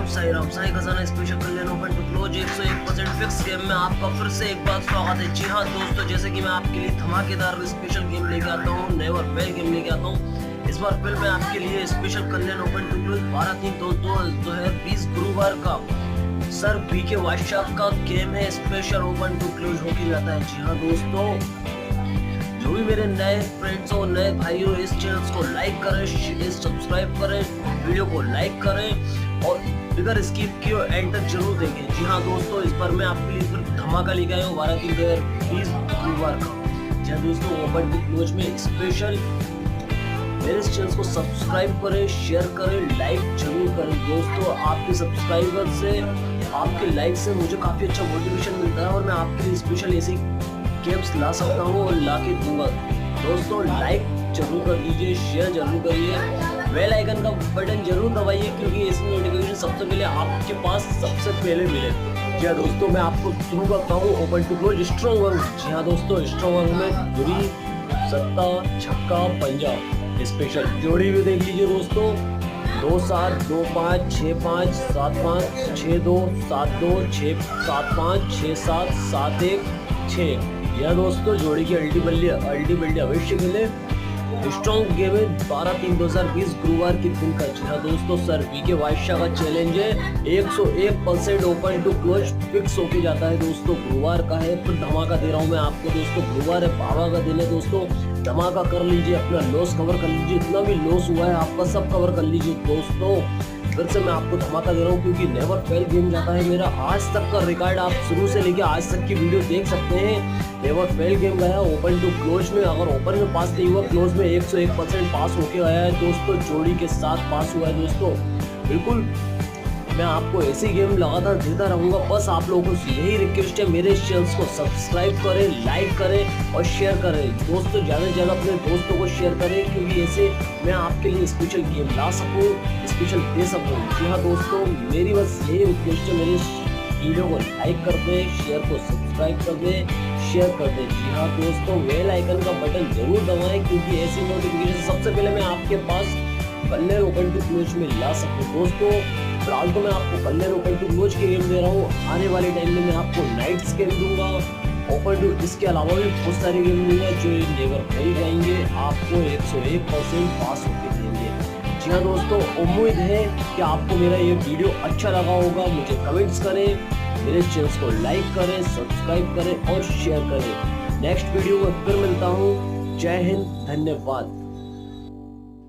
साई खजाना special Kalyan open to close 101% fix game में आपका फिर से एक बार स्वागत है। जी हाँ दोस्तों, जैसे कि मैं आपके लिए धमाकेदार स्पेशल गेम लेके आता हूँ, नेवर फेल गेम लेके आता हूँ। इस बार फिर मैं आपके लिए special Kalyan open to close 12/3/2020 गुरुवार का सर बीके वाइशाख का गेम है। स्पेशल ओपन टू क्लोज होके जाता है। जी हाँ दोस्तों, जो भी मेरे नए फ्रेंड्स और नए भाइयों, इस चैनल को लाइक करें, सब्सक्राइब करें, वीडियो को लाइक करें और बिगर स्किप किए एंड तक जरूर देखें। जी हाँ दोस्तों, इस बार मैं आपके लिए फिर धमाका लेके आया हूँ 12/3/2020 गुरुवार का। जी हाँ दोस्तों, ओपन टू क्लोज में स्पेशल मेरे इस चैनल को सब्सक्राइब करें, शेयर करें, लाइक जरूर करें। दोस्तों, आपके सब्सक्राइबर से, आपके लाइक से मुझे काफ़ी अच्छा मोटिवेशन मिलता है और मैं आपके लिए स्पेशल ऐसी गेम्स ला सकता हूँ और ला के दूंगा। दोस्तों, लाइक जरूर कर दीजिए, शेयर जरूर करिए, बेल आइकन का बटन जरूर दबाइए, क्योंकि इसकी नोटिफिकेशन सबसे पहले आपके पास सबसे पहले मिले। जी हाँ दोस्तों, मैं आपको शुरू करता हूँ open to close strong work. जी हाँ दोस्तों, स्ट्रॉन्ग वर्क में जोड़ी, सत्ता, छक्का, पंजा स्पेशल जोड़ी भी देख लीजिए दोस्तों। 2-7, 2-5, 6-5, 7-5, 6-2, 7-2, 6-7-5, 6-7, 7-1, 6। यह दोस्तों जोड़ी की अल्टीमेटली अवश्य खेले। स्ट्रॉन्ग गेम है 12/3/2020 गुरुवार के दिन का। जी हाँ दोस्तों, सर बीके वाइशाख का चैलेंज है। 101% ओपन टू क्लोज फिक्स होके जाता है दोस्तों। गुरुवार का है, फिर धमाका दे रहा हूँ मैं आपको दोस्तों। गुरुवार है, बाबा का दिन है दोस्तों। धमाका कर लीजिए, अपना लॉस कवर कर लीजिए, जितना भी लॉस हुआ है आपका सब कवर कर लीजिए दोस्तों। फिर से मैं आपको धमाका दे रहा हूँ, क्योंकि नेवर फेल गेम जाता है मेरा। आज तक का रिकॉर्ड आप शुरू से लेके आज तक की वीडियो देख सकते हैं। नेवर फेल गेम गया ओपन टू क्लोज में। अगर ओपन में पास नहीं हुआ, क्लोज में 101% पास होके आया है दोस्तों। जोड़ी के साथ पास हुआ है दोस्तों। बिल्कुल मैं आपको ऐसे गेम लगातार देता रहूँगा। बस आप लोगों को यही रिक्वेस्ट है, मेरे चैनल को सब्सक्राइब करें, लाइक करें और शेयर करें दोस्तों। ज़्यादा से ज़्यादा अपने दोस्तों को शेयर करें, क्योंकि ऐसे मैं आपके लिए स्पेशल गेम ला सकूँ, स्पेशल दे सकूँ। जी हाँ दोस्तों, मेरी बस यही रिक्वेस्ट है, मेरे वीडियो को लाइक कर दें, शेयर को सब्सक्राइब कर दें, शेयर कर दें। जी हाँ दोस्तों, बेल आइकन का बटन जरूर दबाएं, क्योंकि ऐसी नोटिफिकेशन सबसे पहले मैं आपके पास कल्याण ओपन टू क्लोज में ला सकूँ दोस्तों। फिलहाल तो मैं आपको कल्याण ओपन टू क्लोज के गेम दे रहा हूँ। आने वाले टाइम में मैं आपको नाइट्स गेम दूंगा, ओपन टू, इसके अलावा भी बहुत सारे गेम दूंगा जो नेवर फेल जाएंगे, आपको 101% पास होके देंगे। जी हाँ दोस्तों, उम्मीद है कि आपको मेरा ये वीडियो अच्छा लगा होगा। मुझे कमेंट्स करें, मेरे चैनल को लाइक करें, सब्सक्राइब करें और शेयर करें। नेक्स्ट वीडियो में फिर मिलता हूँ। जय हिंद, धन्यवाद।